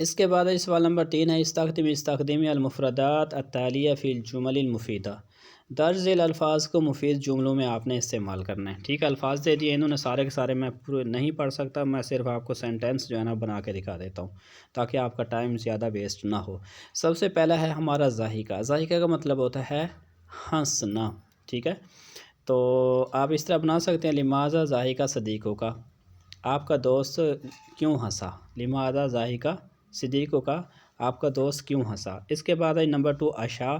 اس کے بعد سوال نمبر 3 ہے استخدمی المفردات التالیہ فی الجمل المفیدہ، درج ذیل الفاظ کو مفید جملوں میں آپ نے استعمال کرنا ہے. ٹھیک ہے، الفاظ دے دیے انہوں نے سارے کے سارے، میں پورے نہیں پڑھ سکتا، میں صرف آپ کو سینٹینس جو ہے نا بنا کے دکھا دیتا ہوں تاکہ آپ کا ٹائم زیادہ ویسٹ نہ ہو. سب سے پہلا ہے ہمارا ذائقہ. ذائقہ کا مطلب ہوتا ہے ہنسنا. ٹھیک ہے، تو آپ اس طرح بنا سکتے ہیں لماذا ذائقہ صدیقوں کا، آپ کا دوست کیوں ہنسا. لماذا ذائقہ صدیقوں کا، آپ کا دوست کیوں ہنسا. اس کے بعد ہے نمبر 2 عشاء.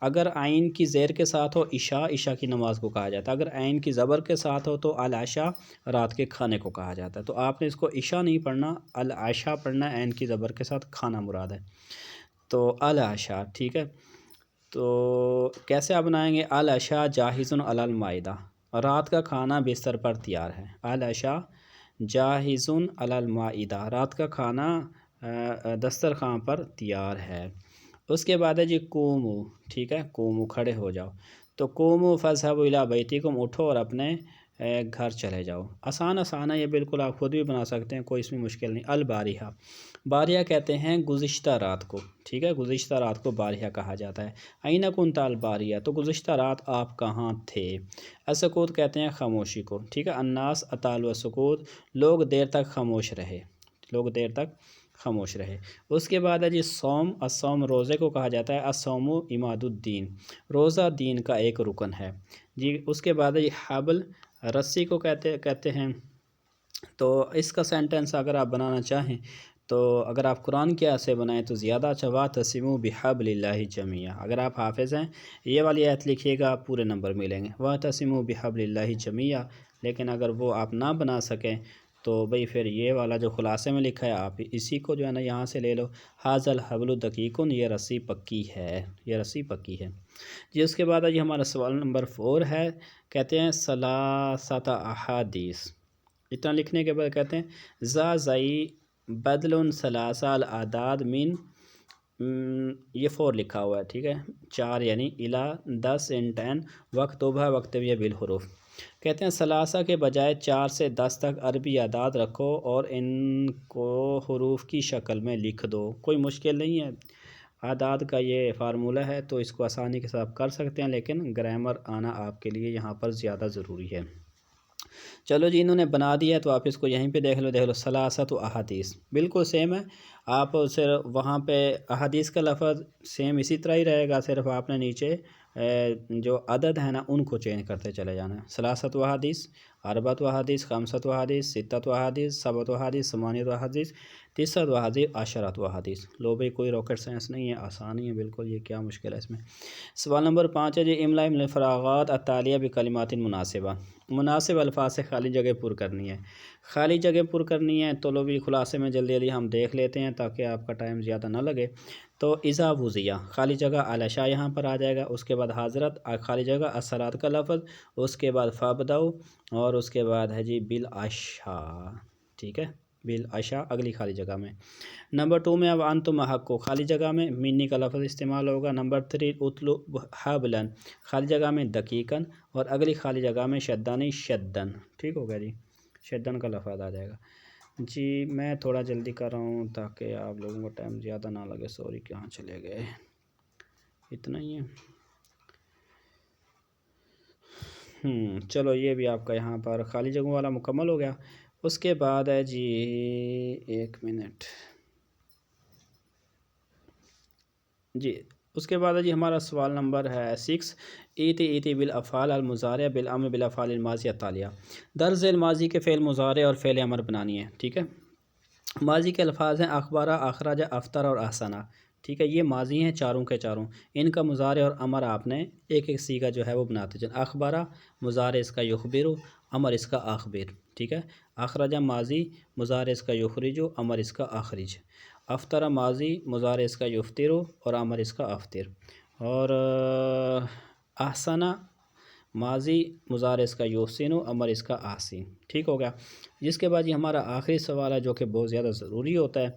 اگر عین کی زیر کے ساتھ ہو عشاء، عشاء کی نماز کو کہا جاتا ہے. اگر عین کی زبر کے ساتھ ہو تو العشاء، رات کے کھانے کو کہا جاتا ہے. تو آپ نے اس کو عشاء نہیں پڑھنا، العشاء پڑھنا، عین کی زبر کے ساتھ کھانا مراد ہے. تو العشاء. ٹھیک ہے، تو کیسے آپ بنائیں گے؟ العشاء جاہز علی المائدہ، رات کا کھانا بستر پر تیار ہے. العشاء جاہز علی المائدہ، رات کا کھانا دسترخوان پر تیار ہے. اس کے بعد ہے جی قومو. ٹھیک ہے، قومو کھڑے ہو جاؤ. تو قومو فاذهبوا الی بیتکم، اٹھو اور اپنے گھر چلے جاؤ. آسان ہے یہ، بالکل آپ خود بھی بنا سکتے ہیں، کوئی اس میں مشکل نہیں. الباریہ، باریہ کہتے ہیں گزشتہ رات کو. ٹھیک ہے، گزشتہ رات کو باریہ کہا جاتا ہے. این کنت الباریہ، تو گزشتہ رات آپ کہاں تھے. السکوت کہتے ہیں خاموشی کو. ٹھیک ہے، الناس اطالوا السکوت، لوگ دیر تک خاموش رہے، لوگ دیر تک خاموش رہے. اس کے بعد ہے جی صوم. الصوم روزے کو کہا جاتا ہے. الصوم عماد الدین، روزہ دین کا ایک رکن ہے جی. اس کے بعد ہے جی حبل، رسی کو کہتے ہیں. تو اس کا سینٹنس اگر آپ بنانا چاہیں تو اگر آپ قرآن کی آیت سے بنائیں تو زیادہ اچھا. واعتصموا بحبل اللہ جمیعا، اگر آپ حافظ ہیں یہ والی آیت لکھیے گا، پورے نمبر ملیں گے. واعتصموا بحبل اللہ جمیعا. لیکن اگر وہ آپ نہ بنا سکیں تو بھئی پھر یہ والا جو خلاصے میں لکھا ہے آپ اسی کو جو ہے نا یہاں سے لے لو. ھذا الحبل دقیق، یہ رسی پکی ہے، یہ رسی پکی ہے جی. اس کے بعد جی ہمارا سوال نمبر 4 ہے، کہتے ہیں ثلاثۃ احادیث. اتنا لکھنے کے بعد کہتے ہیں ذا زئی بدل ثلاثہ الاعداد من، یہ 4 لکھا ہوا ہے. ٹھیک ہے، 4 یعنی الا 10 ان 10 وقتبہ وقتبیہ بالحروف. کہتے ہیں ثلاثہ کے بجائے 4 سے 10 تک عربی اعداد رکھو اور ان کو حروف کی شکل میں لکھ دو. کوئی مشکل نہیں ہے، اعداد کا یہ فارمولہ ہے تو اس کو آسانی کے ساتھ کر سکتے ہیں، لیکن گرامر آنا آپ کے لیے یہاں پر زیادہ ضروری ہے. چلو جی انہوں نے بنا دیا ہے تو آپ اس کو یہیں پہ دیکھ لو ثلاثۃ احادیث بالکل سیم ہے. آپ صرف وہاں پہ احادیث کا لفظ سیم اسی طرح ہی رہے گا، صرف آپ نے نیچے جو عدد ہے نا ان کو چینج کرتے چلے جانا ہے. ثلاثۃ احادیث، اربعۃ احادیث، خمسۃ احادیث، ستۃ احادیث، سبعۃ احادیث، ثمانیۃ احادیث، تسعۃ احادیث، عشرۃ احادیث. لو بھئی کوئی راکٹ سائنس نہیں ہے، آسان ہی ہے بالکل، یہ کیا مشکل ہے اس میں. سوال نمبر 5 ہے جی املا من الفراغات التالیہ بکلمات مناسبہ. مناسب الفاظ سے خالی جگہ پر کرنی ہے. خالی جگہ پر کرنی ہے تو لو بھی خلاصے میں جلدی جلدی ہم دیکھ لیتے ہیں تاکہ آپ کا ٹائم زیادہ نہ لگے. تو اذا وضیہ، خالی جگہ العشاء یہاں پر آ جائے گا. اس کے بعد حاضرت، خالی جگہ الصلاۃ کا لفظ، اس کے بعد فابدؤ، اور اس کے بعد ہے جی بالعشاء. ٹھیک ہے، بالعشاء اگلی خالی جگہ میں. نمبر 2 میں اب انتم حق، خالی جگہ میں منی کا لفظ استعمال ہوگا. نمبر 3 اطلب حبلا، خالی جگہ میں دقیقاً، اور اگلی خالی جگہ میں شدانی شدن. ٹھیک ہو گیا جی، شدن کا لفظ آ جائے گا جی. میں تھوڑا جلدی کر رہا ہوں تاکہ آپ لوگوں کو ٹائم زیادہ نہ لگے. سوری کہاں چلے گئے، اتنا ہی ہے. چلو یہ بھی آپ کا یہاں پر خالی جگہوں والا مکمل ہو گیا. اس کے بعد ہے جی 1 منٹ جی. اس کے بعد جی ہمارا سوال نمبر ہے 6 ایتی بالافعال المضارع بالامر بالافعال الماضیہ التالیہ. درج ذیل ماضی کے فعل مضارع اور فعل امر بنانی ہے. ٹھیک ہے، ماضی کے الفاظ ہیں اخبارہ، اخرجہ، افطر اور احسنہ. ٹھیک ہے، یہ ماضی ہیں چاروں کے چاروں. ان کا مضارع اور امر آپ نے ایک ایک صیغہ جو ہے وہ بناتے چلیں. اخبارہ مضارع اس کا یخبر، امر اس کا اخبر. ٹھیک ہے، اخرجہ ماضی، مضارع اس کا یخرج، امر اس کا اخرج. افطر ماضی، مضارع اس کا یفطر اور امر اس کا افطر. اور احسنہ ماضی، مضارع اس کا یحسن، امر اس کا احسن. ٹھیک ہو گیا. جس کے بعد یہ ہمارا آخری سوال ہے جو کہ بہت زیادہ ضروری ہوتا ہے،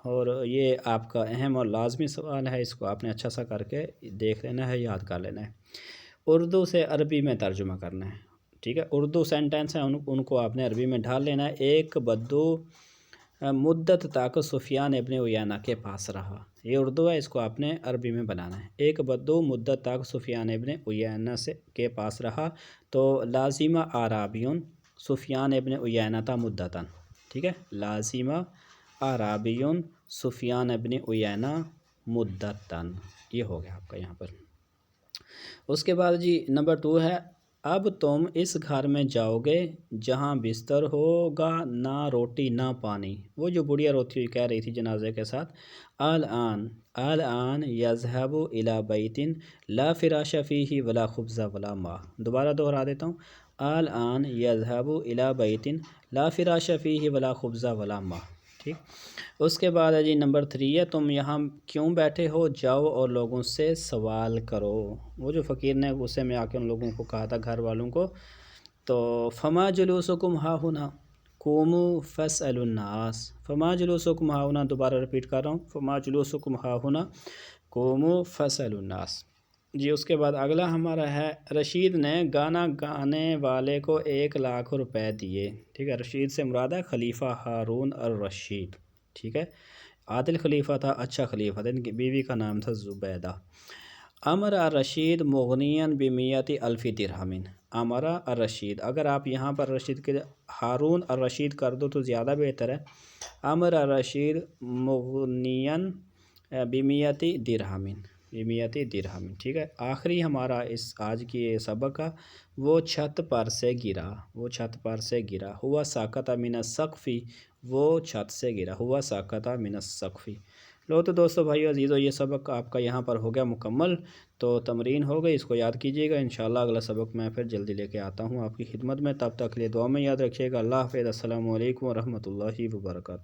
اور یہ آپ کا اہم اور لازمی سوال ہے. اس کو آپ نے اچھا سا کر کے دیکھ لینا ہے، یاد کر لینا ہے. اردو سے عربی میں ترجمہ کرنا ہے. ٹھیک ہے، اردو سینٹینس ہیں ان کو آپ نے عربی میں ڈھال لینا ہے. ایک بدو مدت تک سفیان ابن عیینہ کے پاس رہا. یہ اردو ہے، اس کو آپ نے عربی میں بنانا ہے. ایک بدو مدت تک سفیان ابن عیینہ کے پاس رہا تو لازمہ اعرابیون سفیان ابن عیینہ تا مدتاً. ٹھیک ہے، لازمہ اعرابیون سفیان ابن عیینہ مدتاً. یہ ہو گیا آپ کا یہاں پر. اس کے بعد جی نمبر 2 ہے، اب تم اس گھر میں جاؤ گے جہاں بستر ہوگا نہ روٹی نہ پانی. وہ جو بڑھیا روتی ہوئی کہہ رہی تھی جنازے کے ساتھ، الان یذهب الی بیت لا فراش فیہ ولا خبز ولا ماء. دوبارہ دہرا دیتا ہوں، الان یذهب الی بیت لا فراش فیہ ولا خبز ولا ماء. ٹھیک. اس کے بعد ہے جی نمبر 3 ہے، تم یہاں کیوں بیٹھے ہو، جاؤ اور لوگوں سے سوال کرو. وہ جو فقیر نے غصے میں آ کے ان لوگوں کو کہا تھا، گھر والوں کو، تو فما جلوسکم ہا ہنا قوموا فاسألوا الناس. فما جلوسکم ہا ہنا، دوبارہ رپیٹ کر رہا ہوں، فما جلوسکم ہا ہنا قوموا فاسألوا الناس. جی اس کے بعد اگلا ہمارا ہے، رشید نے گانا گانے والے کو 1,00,000 روپے دیے. ٹھیک ہے، رشید سے مراد ہے خلیفہ ہارون الرشید. ٹھیک ہے، عادل خلیفہ تھا، اچھا خلیفہ تھا. ان کی بیوی کا نام تھا زبیدہ. امر الرشید مغنیاً بمیت الف درہم. امر الرشید، اگر آپ یہاں پر رشید کے ہارون الرشید کر دو تو زیادہ بہتر ہے. امر الرشید مغنیاً بمیت درہم، بمیت درہم. ٹھیک ہے، آخری ہمارا اس آج کی سبق کا، وہ چھت پر سے گرا، وہ چھت پر سے گرا. ہوا ساقط من السقف، وہ چھت سے گرا. ہوا ساقط من السقف. لو تو دوستو بھائیو عزیزو، یہ سبق آپ کا یہاں پر ہو گیا مکمل. تو تمرین ہو گئی، اس کو یاد کیجیے گا. انشاءاللہ اگلا سبق میں پھر جلدی لے کے آتا ہوں آپ کی خدمت میں. تب تک کے لیے دعا میں یاد رکھیے گا. اللہ حافظ. السلام علیکم ورحمۃ اللہ وبرکاتہ.